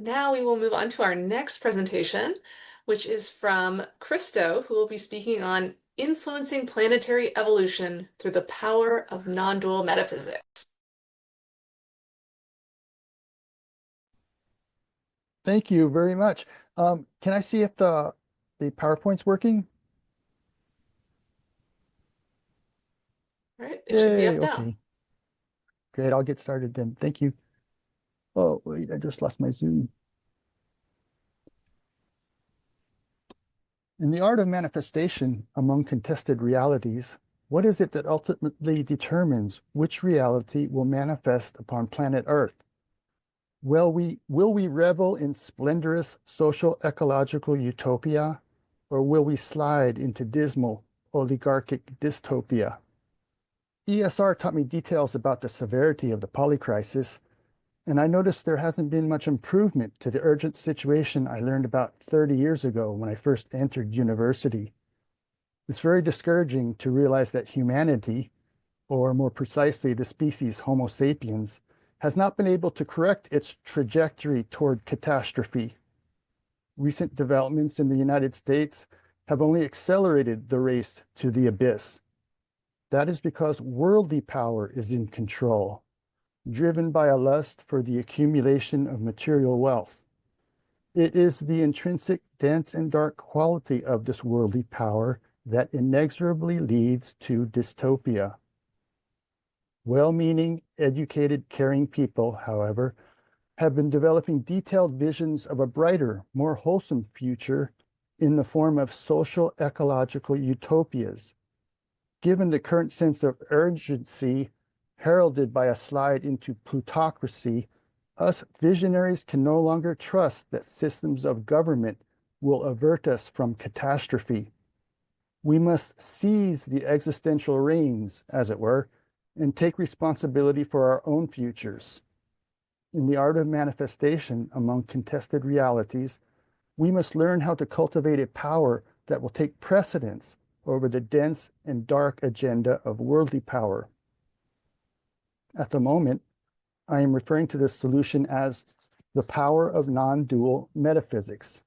Now we will move on to our next presentation, which is from Christo, who will be speaking on influencing planetary evolution through the power of non-dual metaphysics. Thank you very much. Can I see if the PowerPoint's working? All right, it should be Yay, up now. okay. Great, I'll get started then. Thank you. Oh, wait, I just lost my Zoom. In the art of manifestation among contested realities, what is it that ultimately determines which reality will manifest upon planet Earth? Will we revel in splendorous social ecological utopia, or will we slide into dismal oligarchic dystopia? ESR taught me details about the severity of the polycrisis, and I noticed there hasn't been much improvement to the urgent situation I learned about 30 years ago when I first entered university. It's very discouraging to realize that humanity, or more precisely the species Homo sapiens, has not been able to correct its trajectory toward catastrophe. Recent developments in the United States have only accelerated the race to the abyss. That is because worldly power is in control, driven by a lust for the accumulation of material wealth. It is the intrinsic dense and dark quality of this worldly power that inexorably leads to dystopia. Well-meaning, educated, caring people, however, have been developing detailed visions of a brighter, more wholesome future in the form of social ecological utopias. Given the current sense of urgency heralded by a slide into plutocracy, us visionaries can no longer trust that systems of government will avert us from catastrophe. We must seize the existential reins, as it were, and take responsibility for our own futures. In the art of manifestation among contested realities, we must learn how to cultivate a power that will take precedence over the dense and dark agenda of worldly power. At the moment, I am referring to this solution as the power of non-dual metaphysics.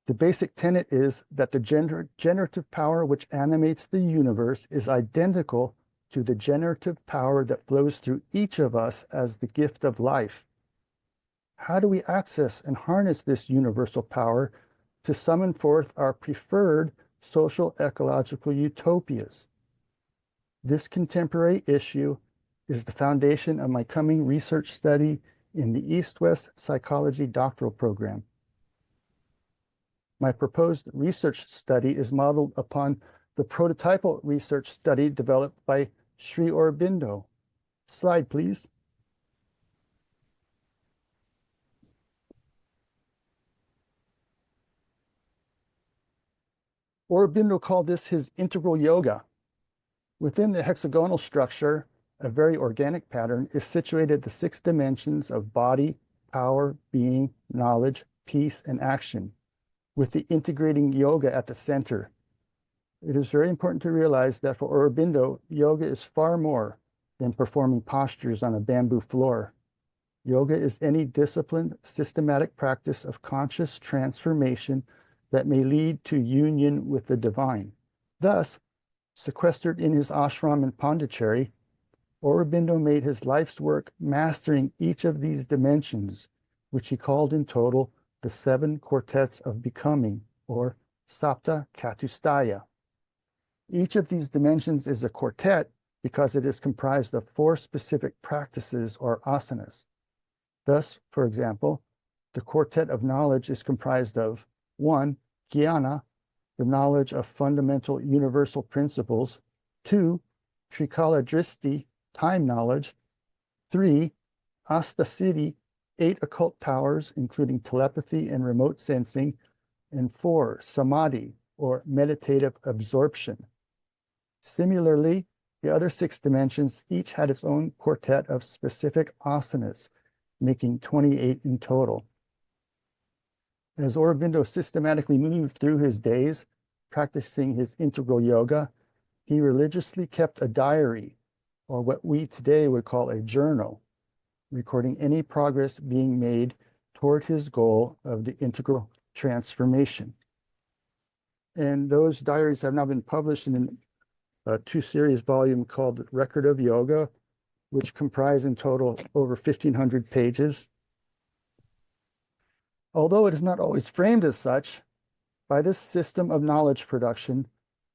The basic tenet is that the generative power which animates the universe is identical to the generative power that flows through each of us as the gift of life. How do we access and harness this universal power to summon forth our preferred social ecological utopias? This contemporary issue is the foundation of my coming research study in the East-West Psychology doctoral program. My proposed research study is modeled upon the prototypal research study developed by Sri Aurobindo. Slide, please. Aurobindo called this his integral yoga. Within the hexagonal structure, a very organic pattern, is situated the 6 dimensions of body, power, being, knowledge, peace, and action, with the integrating yoga at the center. It is very important to realize that for Aurobindo, yoga is far more than performing postures on a bamboo floor. Yoga is any disciplined, systematic practice of conscious transformation that may lead to union with the divine. Thus, sequestered in his ashram in Pondicherry, Aurobindo made his life's work mastering each of these dimensions, which he called in total the 7 quartets of becoming, or Sapta Chatusthaya. Each of these dimensions is a quartet because it is comprised of 4 specific practices or asanas. Thus, for example, the quartet of knowledge is comprised of 1. Jnana, the knowledge of fundamental universal principles; 2. Trikala Dristi, time knowledge; 3. Astasiddhi, 8 occult powers, including telepathy and remote sensing; and 4. Samadhi, or meditative absorption. Similarly, the other 6 dimensions each had its own quartet of specific asanas, making 28 in total. As Aurobindo systematically moved through his days, practicing his integral yoga, he religiously kept a diary, or what we today would call a journal, recording any progress being made toward his goal of the integral transformation. And those diaries have now been published in a two-series volume called Record of Yoga, which comprise in total over 1,500 pages. Although it is not always framed as such, by this system of knowledge production,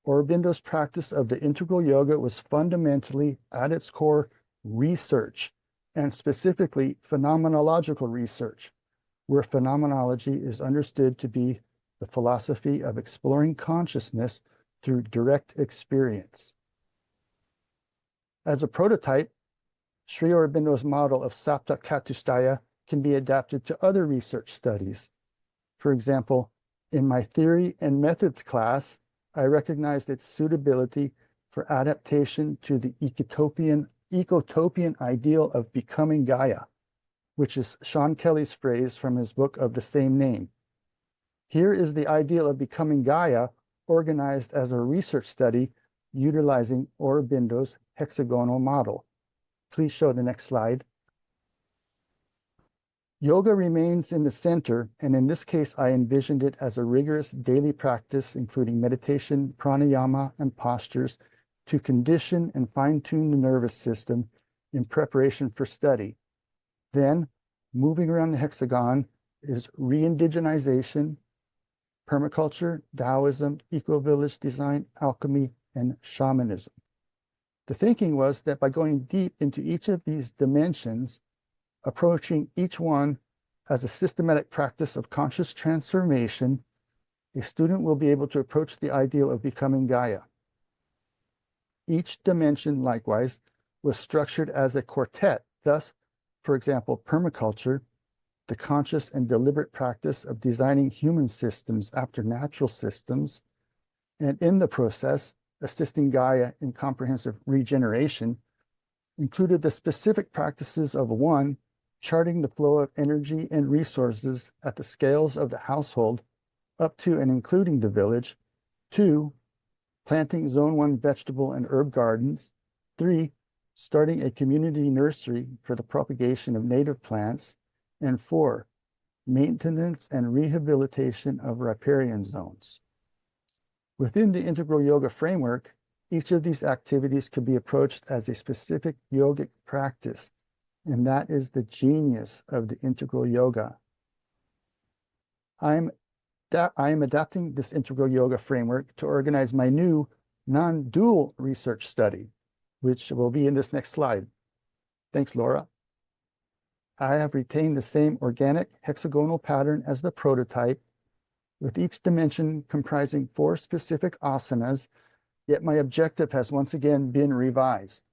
Aurobindo's practice of the integral yoga was fundamentally, at its core, research, and specifically phenomenological research, where phenomenology is understood to be the philosophy of exploring consciousness through direct experience. As a prototype, Sri Aurobindo's model of Sapta Katustaya can be adapted to other research studies. For example, in my theory and methods class, I recognized its suitability for adaptation to the ecotopian ideal of becoming Gaia, which is Sean Kelly's phrase from his book of the same name. Here is the ideal of becoming Gaia organized as a research study utilizing Aurobindo's hexagonal model. Please show the next slide. Yoga remains in the center, and in this case, I envisioned it as a rigorous daily practice, including meditation, pranayama, and postures to condition and fine-tune the nervous system in preparation for study. Then, moving around the hexagon is re-indigenization, permaculture, Taoism, eco-village design, alchemy, and shamanism. The thinking was that by going deep into each of these dimensions, approaching each one as a systematic practice of conscious transformation, a student will be able to approach the ideal of becoming Gaia. Each dimension, likewise, was structured as a quartet. Thus, for example, permaculture, the conscious and deliberate practice of designing human systems after natural systems, and in the process, assisting Gaia in comprehensive regeneration, included the specific practices of one, charting the flow of energy and resources at the scales of the household up to and including the village, 2, planting Zone 1 vegetable and herb gardens, 3, starting a community nursery for the propagation of native plants, and 4, maintenance and rehabilitation of riparian zones. Within the integral yoga framework, each of these activities could be approached as a specific yogic practice, and that is the genius of the integral yoga. I am adapting this integral yoga framework to organize my new non-dual research study, which will be in this next slide. Thanks, Laura. I have retained the same organic hexagonal pattern as the prototype, with each dimension comprising 4 specific asanas, yet my objective has once again been revised.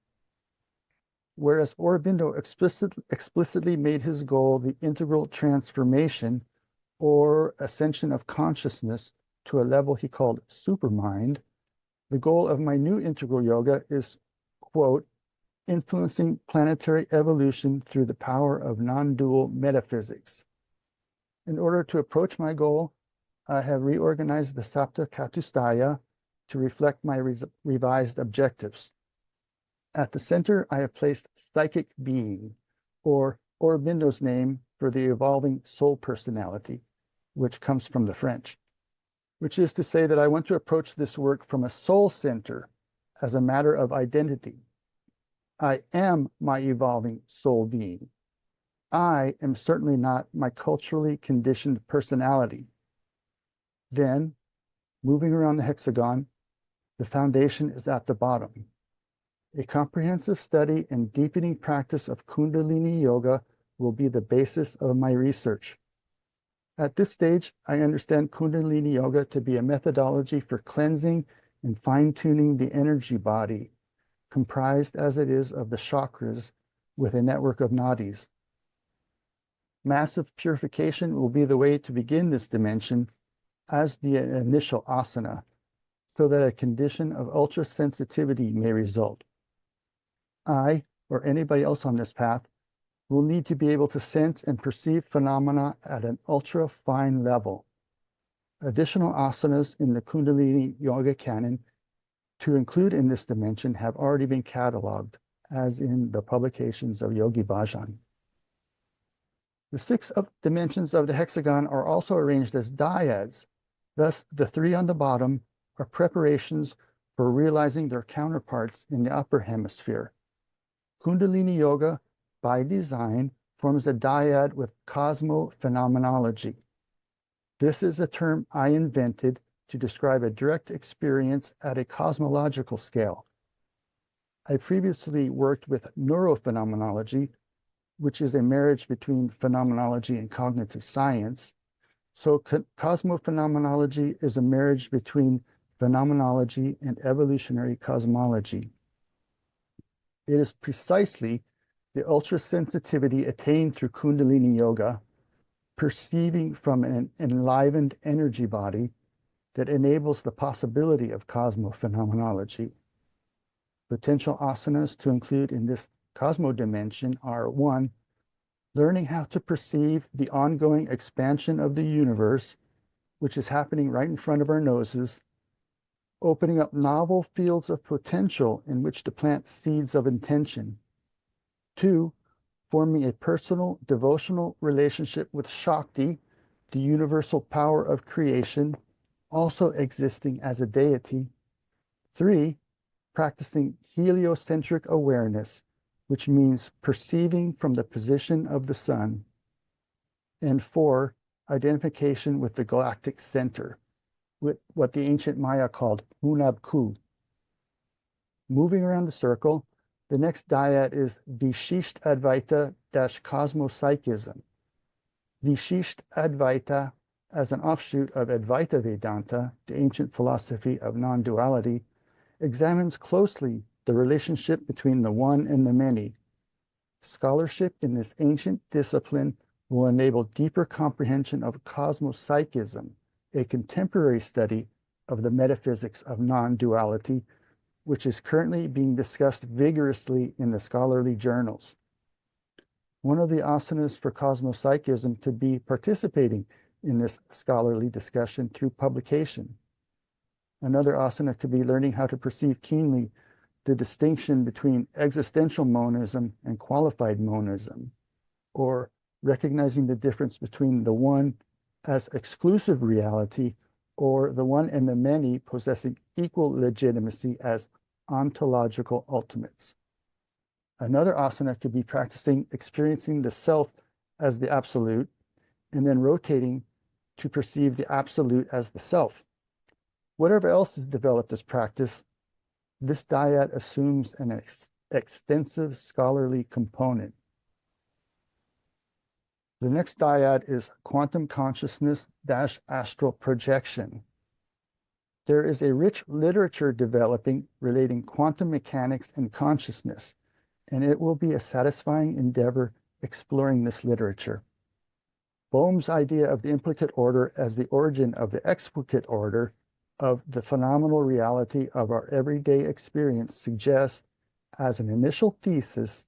Whereas Aurobindo explicitly made his goal the integral transformation or ascension of consciousness to a level he called supermind, the goal of my new integral yoga is, quote, influencing planetary evolution through the power of non-dual metaphysics. In order to approach my goal, I have reorganized the Sapta Katustaya to reflect my revised objectives. At the center, I have placed psychic being, or Aurobindo's name for the evolving soul personality, which comes from the French, which is to say that I want to approach this work from a soul center as a matter of identity. I am my evolving soul being. I am certainly not my culturally conditioned personality. Then, moving around the hexagon, the foundation is at the bottom. A comprehensive study and deepening practice of Kundalini Yoga will be the basis of my research. At this stage, I understand Kundalini Yoga to be a methodology for cleansing and fine-tuning the energy body, comprised as it is of the chakras with a network of nadis. Massive purification will be the way to begin this dimension as the initial asana, so that a condition of ultra-sensitivity may result. I, or anybody else on this path, will need to be able to sense and perceive phenomena at an ultra-fine level. Additional asanas in the Kundalini Yoga canon to include in this dimension have already been cataloged, as in the publications of Yogi Bhajan. The six dimensions of the hexagon are also arranged as dyads. Thus, the three on the bottom are preparations for realizing their counterparts in the upper hemisphere. Kundalini Yoga, by design, forms a dyad with cosmophenomenology. This is a term I invented to describe a direct experience at a cosmological scale. I previously worked with neurophenomenology, which is a marriage between phenomenology and cognitive science. So cosmophenomenology is a marriage between phenomenology and evolutionary cosmology. It is precisely the ultra-sensitivity attained through Kundalini Yoga, perceiving from an enlivened energy body, that enables the possibility of cosmophenomenology. Potential asanas to include in this cosmo dimension are: 1, learning how to perceive the ongoing expansion of the universe, which is happening right in front of our noses, opening up novel fields of potential in which to plant seeds of intention. 2, forming a personal devotional relationship with Shakti, the universal power of creation, also existing as a deity. 3, practicing heliocentric awareness, which means perceiving from the position of the sun. And 4, identification with the galactic center, with what the ancient Maya called Hunab-Ku. Moving around the circle, the next dyad is Vishisht Advaita-Cosmopsychism. Vishisht Advaita, as an offshoot of Advaita Vedanta, the ancient philosophy of non-duality, examines closely the relationship between the one and the many. Scholarship in this ancient discipline will enable deeper comprehension of cosmopsychism, a contemporary study of the metaphysics of non-duality, which is currently being discussed vigorously in the scholarly journals. One of the asanas for cosmopsychism could be participating in this scholarly discussion through publication. Another asana could be learning how to perceive keenly the distinction between existential monism and qualified monism, or recognizing the difference between the one as exclusive reality or the one and the many possessing equal legitimacy as ontological ultimates. Another asana could be practicing experiencing the self as the absolute and then rotating to perceive the absolute as the self. Whatever else is developed as practice, this dyad assumes an extensive scholarly component. The next dyad is quantum consciousness-astral projection. There is a rich literature developing relating quantum mechanics and consciousness, and it will be a satisfying endeavor exploring this literature. Bohm's idea of the implicate order as the origin of the explicate order of the phenomenal reality of our everyday experience suggests, as an initial thesis,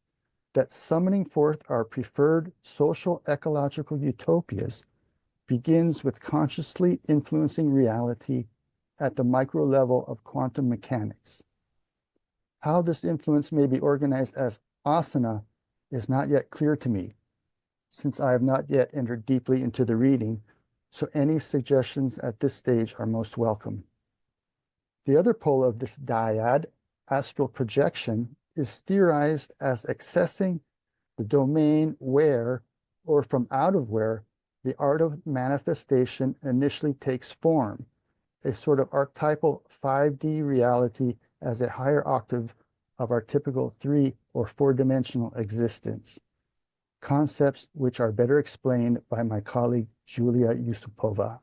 that summoning forth our preferred social ecological utopias begins with consciously influencing reality at the micro level of quantum mechanics. How this influence may be organized as asana is not yet clear to me, since I have not yet entered deeply into the reading, so any suggestions at this stage are most welcome. The other pole of this dyad, astral projection, is theorized as accessing the domain where, or from out of where, the art of manifestation initially takes form, a sort of archetypal 5D reality as a higher octave of our typical 3 or 4-dimensional existence, concepts which are better explained by my colleague Julia Yusupova.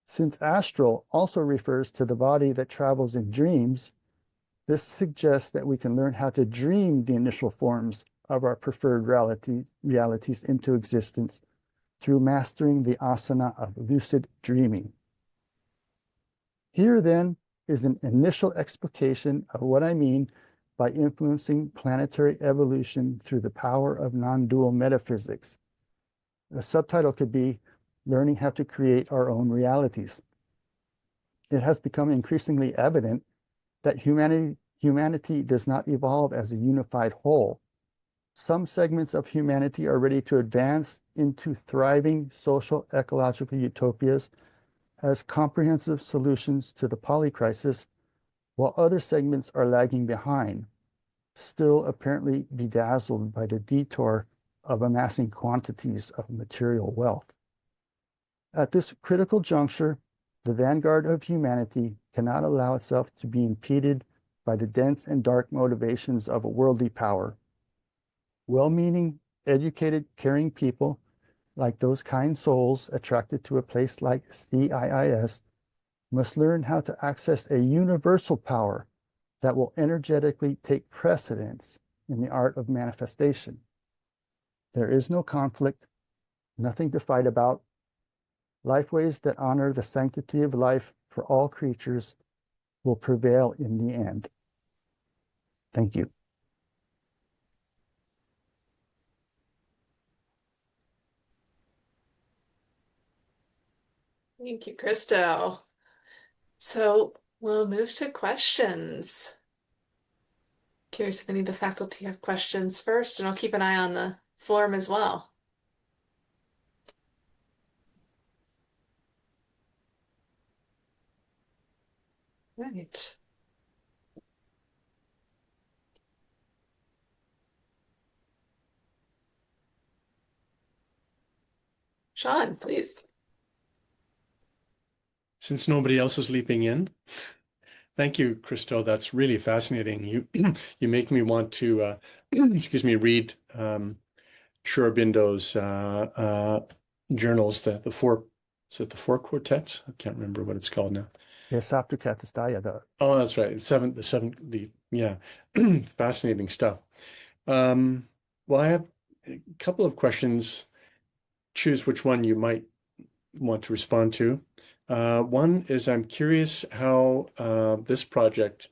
Since astral also refers to the body that travels in dreams, this suggests that we can learn how to dream the initial forms of our preferred realities into existence through mastering the asana of lucid dreaming. Here, then, is an initial explication of what I mean by influencing planetary evolution through the power of non-dual metaphysics. The subtitle could be Learning How to Create Our Own Realities. It has become increasingly evident that humanity does not evolve as a unified whole. Some segments of humanity are ready to advance into thriving social ecological utopias as comprehensive solutions to the polycrisis, while other segments are lagging behind, still apparently bedazzled by the detour of amassing quantities of material wealth. At this critical juncture, the vanguard of humanity cannot allow itself to be impeded by the dense and dark motivations of a worldly power. Well-meaning, educated, caring people, like those kind souls attracted to a place like CIIS, must learn how to access a universal power that will energetically take precedence in the art of manifestation. There is no conflict, nothing to fight about. Lifeways that honor the sanctity of life for all creatures will prevail in the end. Thank you. Thank you, Christo. So we'll move to questions. Curious if any of the faculty have questions first, and I'll keep an eye on the form as well. Right. Sean, please. Since nobody else is leaping in, thank you, Christo. That's really fascinating. You you make me want to excuse me, read Sri Aurobindo's journals, the four, is it the four quartets? I can't remember what it's called now. Yes, Saptakatastaya. Oh, that's right. Yeah, fascinating stuff. Well, I have a couple of questions. Choose which one you might want to respond to. One is I'm curious how this project,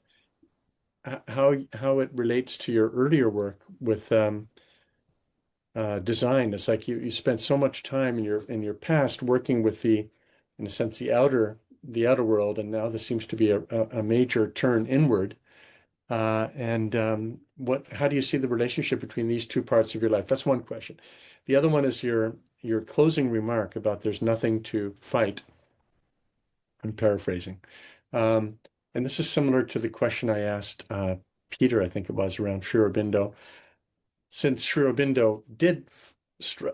how it relates to your earlier work with design. It's like you spent so much time in your past working with in a sense, the outer world, and now this seems to be a major turn inward. How do you see the relationship between these two parts of your life? That's one question. The other one is your closing remark about there's nothing to fight. I'm paraphrasing. And this is similar to the question I asked Peter, I think it was, around Sri Aurobindo. Since Sri Aurobindo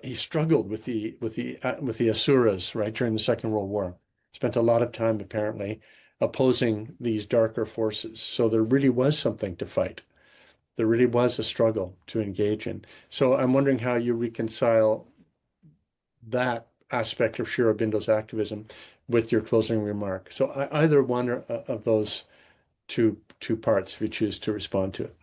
he struggled with the Asuras, right, during the Second World War. Spent a lot of time apparently opposing these darker forces. So there really was something to fight. There really was a struggle to engage in. So I'm wondering how you reconcile that aspect of Sri Aurobindo's activism with your closing remark. So either one of those two parts, if you choose to respond to it.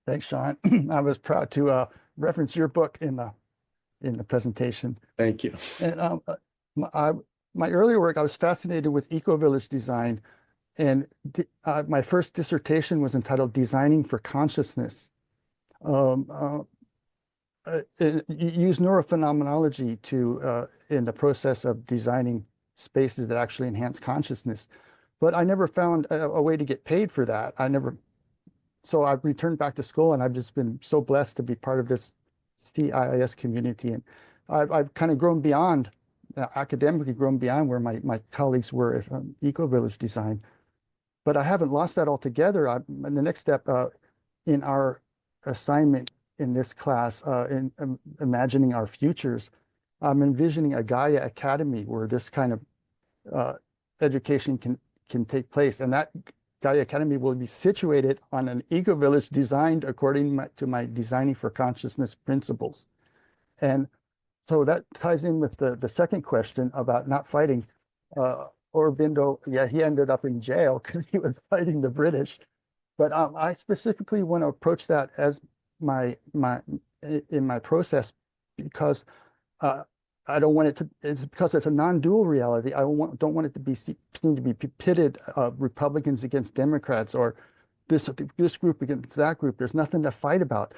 Thanks, Sean. I was proud to reference your book in the presentation. Thank you. And my earlier work, I was fascinated with eco-village design, and my first dissertation was entitled "Designing for Consciousness." You use neurophenomenology to in the process of designing spaces that actually enhance consciousness, but I never found a way to get paid for that. So I've returned back to school, and I've just been so blessed to be part of this CIIS community. And I've kind of grown beyond, academically grown beyond where my colleagues were at eco-village design. But I haven't lost that altogether. And the next step in our assignment in this class, in imagining our futures, I'm envisioning a Gaia Academy where this kind of education can take place. And that Gaia Academy will be situated on an eco-village designed according to my designing for consciousness principles. And so that ties in with the second question about not fighting. Aurobindo, yeah, he ended up in jail because he was fighting the British. But I specifically want to approach that as in my process because I don't want it to, it's because it's a non-dual reality. I don't want it to be seen to be pitted Republicans against Democrats or this group against that group. There's nothing to fight about.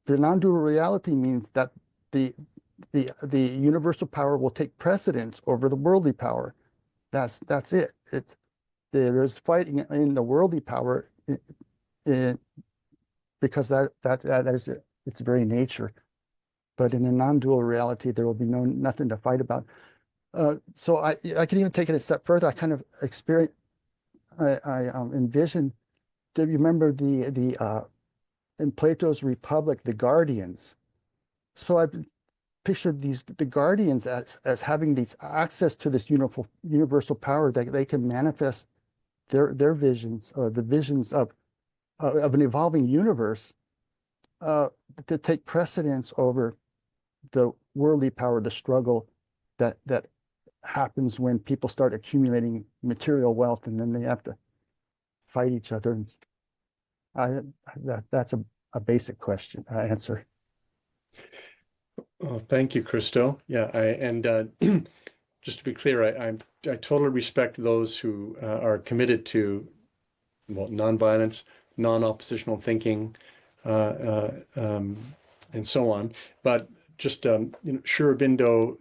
The non-dual reality means that the universal power will take precedence over the worldly power. That's it. There's fighting in the worldly power because that is its very nature. But in a non-dual reality, there will be nothing to fight about. So I can even take it a step further. I kind of experience, I envision. Do you remember the in Plato's Republic, the guardians? So I've pictured the guardians as having these access to this universal power that they can manifest their visions, or the visions of an evolving universe, uh, to take precedence over the worldly power, the struggle that happens when people start accumulating material wealth, and then they have to fight each other. And I, that's a basic question answer. Oh, thank you, Christo. Yeah, just to be clear, I totally respect those who are committed to, well, nonviolence, non-oppositional thinking, uh, and so on. But just Sri Aurobindo,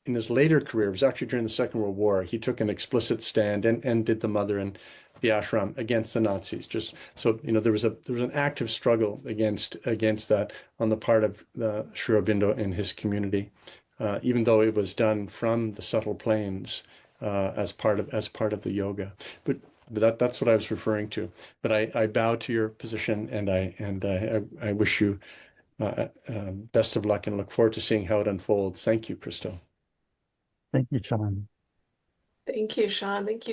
in his later career, it was actually during the Second World War, he took an explicit stand and did the mother and the ashram against the Nazis. Just so there was an active struggle against that on the part of the Sri Aurobindo and his community, even though it was done from the subtle planes, as part of the yoga. But that's what I was referring to. But I bow to your position, and I wish you best of luck and look forward to seeing how it unfolds. Thank you, Christo. Thank you, Sean. Thank you, Sean. Thank you.